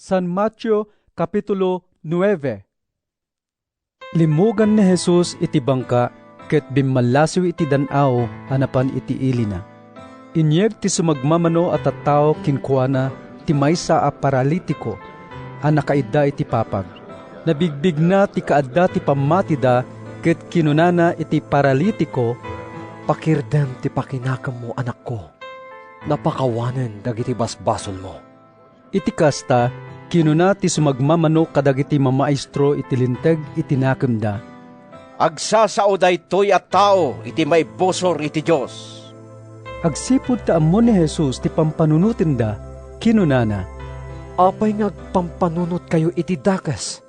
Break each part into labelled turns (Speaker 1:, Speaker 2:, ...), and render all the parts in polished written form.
Speaker 1: San Mateo Kapitulo 9. Limugan ni Jesus iti bangka, ket bimmalasiw iti danaw, hanapan iti ilina. Inyeg ti sumagmamano at tattao kinkuana ti maysa a paralitiko, a nakaidda iti papag. Nabigbig na ti kaadda ti pamatida, ket kinunana iti paralitiko,
Speaker 2: "Pakirdem ti pakinakam mo, anak ko. Napakawanen dagiti basbasol mo."
Speaker 1: Iti kasta, kinuna ti sumagmamano kadagiti mamaestro iti linteg iti nakemda.
Speaker 3: Agsasao daytoy at tao iti maibosor iti Diyos.
Speaker 1: Agsipud ta ammo ni Jesus ti pampanunutinda, kinunana,
Speaker 2: "Apay ngagpampanunot kayo iti dakas.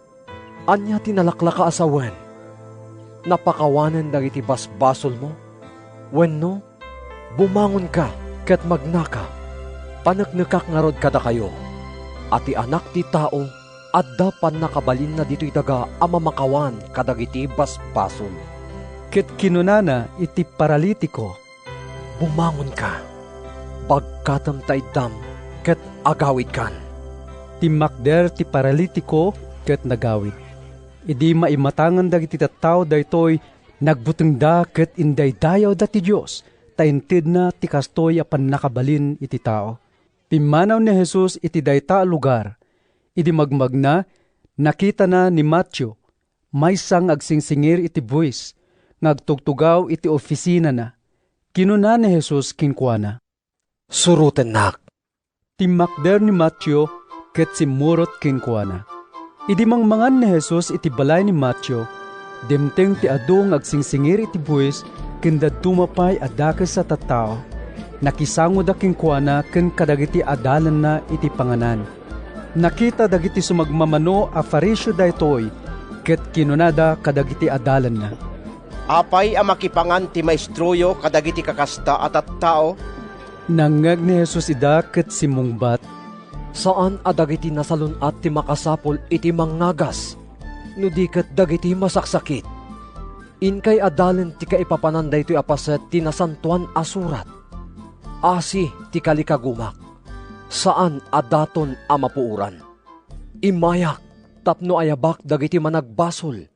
Speaker 2: Anya tinalaklaka asawen. Napakawanen dagiti basbasol mo. Wenno, bumangon ka ket magnaka. Paneknekak ngarod kada kayo. Ati anak ti tao, adda pan nakabalin na dito'y daga amamakawan kadagiti basbasol."
Speaker 1: Ket kinunana iti paralitiko,
Speaker 2: "Bumangon ka, bagkatam taidam, ket agawid kan."
Speaker 1: Timakder ti paralitiko ket nagawid. Idi maimatangan dagiti tattao daytoy nagbutengda ket indaydayaw da ti Dios, taintid na ti kastoy a pannakabalin iti tao. Pimmanaw ni Jesus iti dayta lugar. Idi magmagna, nakita na ni Matthew, maysang agsingsingir iti buwis, ngagtugtugaw iti ofisina na. Kinuna ni Jesus kinkuana,
Speaker 2: "Suruten nak."
Speaker 1: Timakder ni Matthew ket simurot kinkuana. Idi mangmangan ni Jesus iti balay ni Matthew, dimteng ti adu ngagsingsingir iti buwis, kenda dumapay adakes sa tattao. Nakisango da kinkuana ken kadagiti adalan na iti panganan. Nakita dagiti sumagmamano a Fariseo daytoy, ket kinunada kadagiti adalan na,
Speaker 3: Apay a makipangan ti maestroyo kadagiti kakasta at tao?
Speaker 1: Nangag ni Jesus ida ket simungbat,
Speaker 2: "Saan adagiti nasalunat ti makasapol iti mangnagas, no di ket dagiti masaksakit? Inkay adalan ti kaipapanan daytoy apaset ti nasantuan a surat. Asi ti kalikagumak, saan adaton a mapuuran? Imayak tapno ayabak dagiti managbasol,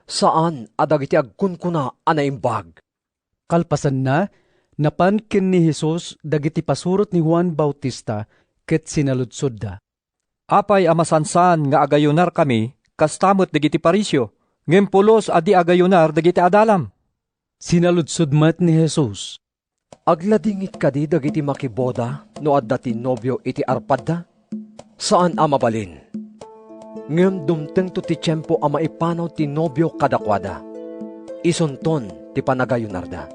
Speaker 2: saan adagiti agkunkuna a naimbag?"
Speaker 1: Kalpasan na, napankin ni Jesus dagiti pasurot ni Juan Bautista, ket sinaludsod da,
Speaker 4: "Apay amasansan nga agayunar kami, kastamot dagiti Parisyo, ngem pulos adi agayunar dagiti adalam."
Speaker 1: Sinaludsod met ni Jesus,
Speaker 2: "Agladingit kadi dagiti makiboda no adda ti nobyo iti arpadda? Saan a mabalin? Ngem dumteng to ti tiyempo a maipanaw ti nobyo kadakwada. Isunton ti panagayunarda.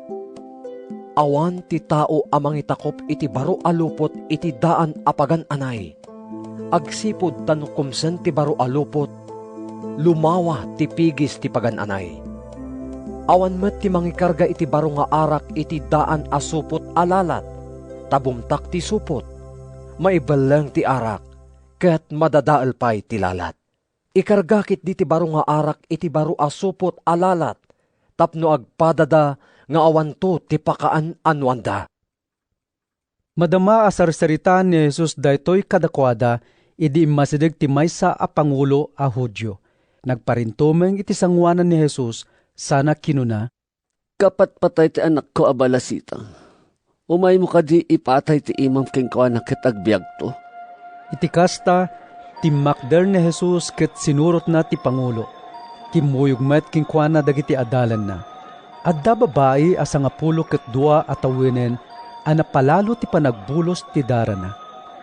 Speaker 2: Awan ti tao a mangitakop iti baro a lupot iti daan a pagan-anay. Agsipod tanukumsen ti baro a lupot, lumawa ti pigis ti pagan-anay. Awan met ti mangikarga iti baro nga arak iti daan a supot alalat, tabumtak ti supot, maibeleng ti arak, ket madadael pay ti lalat. Ikargakit di ti baro nga arak iti baro a supot alalat, tapno agpadada nga awanto ti pakaan anwanda."
Speaker 1: Madama asarsaritaan ni Jesus daytoy kadakwada, idi masideg ti maysa a pangulo a Hudyo. Nagparintumeng iti sangwanan ni Jesus, sana kinuna,
Speaker 5: "Kapat patay ti anak ko abalasita. Umay mo kadi ipatay ti imam kengkuan ket agbiag to."
Speaker 1: Iti kasta, timakder ni Jesus ket sinurot na ti pangulo. Kimuyog met kinkwana dagiti adalan na. Adda babae asa nga 12 atawenen, anapalalo ti panagbulos ti darana.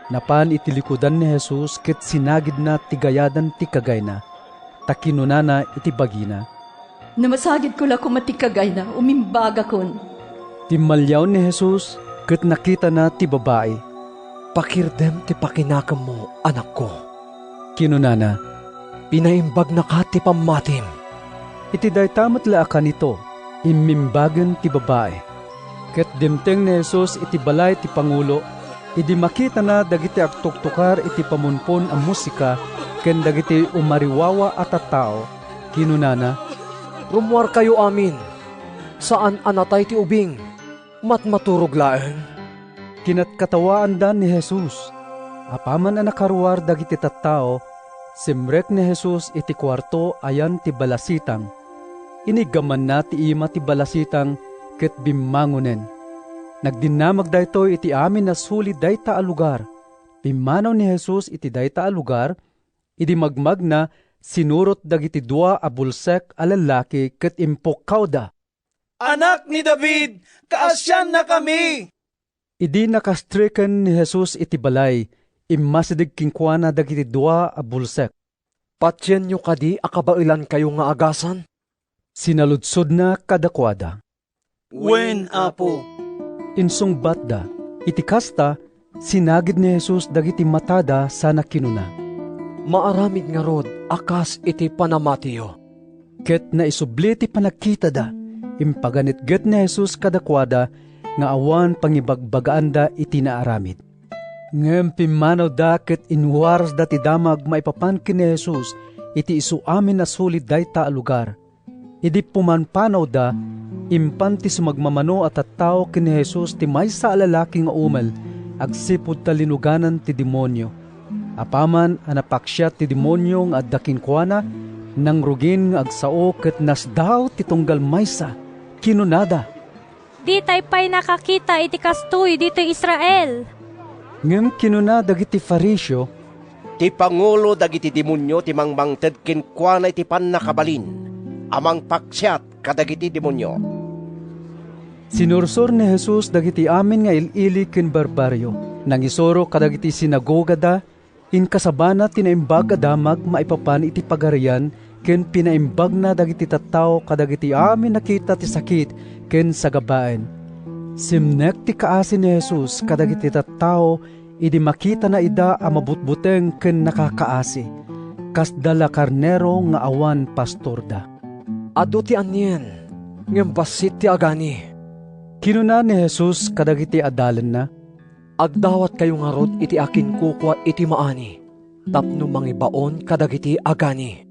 Speaker 1: Napan iti likudan ni Jesus ket sinagid na ti gayadan ti kagay na. Takinunana iti bagina,
Speaker 6: "Namasagid ko lako matikagay na, umimbaga kon."
Speaker 1: Timalyaw ni Jesus ket nakita na ti babae.
Speaker 2: "Pakirdem ti pakinakam mo, anak ko.
Speaker 1: Kinunana,
Speaker 2: Pinaimbag na ka ti pamatim."
Speaker 1: iti daytamat laakan ito, imimbagan ti babae. Ket dimteng ni Jesus iti balay ti pangulo, idi makita na dagiti agtuktukar iti pamunpon a musika, ken dagiti umariwawa at tao. Kinunana,
Speaker 2: "Rumuar kayo amin. Saan anatay ti ubing? Matmaturog laeng."
Speaker 1: Kinatkatawaan dan ni Jesus. Apaman ang nakaruar dagiti tattao, simrek ni Jesus iti kwarto ayan ti balasitang. Inigaman na ti ima ti balasitang ket bimmangunen. Nagdinamag daytoy iti amin na suli dayta a lugar. Pimmanaw ni Jesus iti dayta a lugar, idi magmag na sinurot dagiti dua a bulsek a lalaki ket impokkaw da.
Speaker 7: Anak ni David, kaasyan na kami!
Speaker 1: Idi nakastriken ni Jesus iti balay, imasidig kinkwana dagiti dua a bulsek.
Speaker 2: Patyen nyo kadi akabailan kayo nga agasan?
Speaker 1: Sinaludsod na kadakwada.
Speaker 7: Wen, Apo.
Speaker 1: Insungbat da, iti kasta, sinagid ni Jesus dagiti matada sana kinuna.
Speaker 2: Maaramid nga rod, akas iti panamatiyo.
Speaker 1: Ket na isubli ti panakita da, impaganitget ni Jesus kadakwada, nga awan pangibagbagaan da iti naaramid. Ngem pimanaw da ket inwaras da ti damag maipapankin ni Jesus, iti isu amin na sulit dayta a lugar. Idi pumanpanaw da, impanti sumagmamano at tattao ken ni Jesus ti maysa a lalaki nga umel, agsipud talinuganan ti demonyo. Apaman anapaksya ti demonyo nga addakin kuana, nang rugin nga agsao ket nasdaw ti tunggal maysa, kinunada.
Speaker 8: Di tay pa'y nakakita iti kastoy dito Israel.
Speaker 1: Ngem kinuna dagiti Fariseo,
Speaker 3: Ti pangulo dagiti demonyo ti mangmangted kenkwana iti pannakabalin, amang paksyat kadagiti demonyo.
Speaker 1: sinursor ni Jesus dagiti amin nga ilili ken barbaryo, nangisoro kadagiti sinagoga da, in kasabana tinaimbag adamag maipapan iti pagarian, ken pinaimbag na dagiti tattao kadagiti amin nakita ti sakit ken sagabaen. Simnek ti kaasi ni Jesus kadagiti tattao, idi makita na ida a mabutbuteng ken nakakaasi, kas dala karnero nga awan pastorda.
Speaker 2: Ado ti anyen, ngem basit ti agani.
Speaker 1: Kinuna ni Jesus kadagiti adalan na,
Speaker 2: Agdawat kayo nga rod iti akin kukwa iti maani, tapno mangibaon kadagiti agani.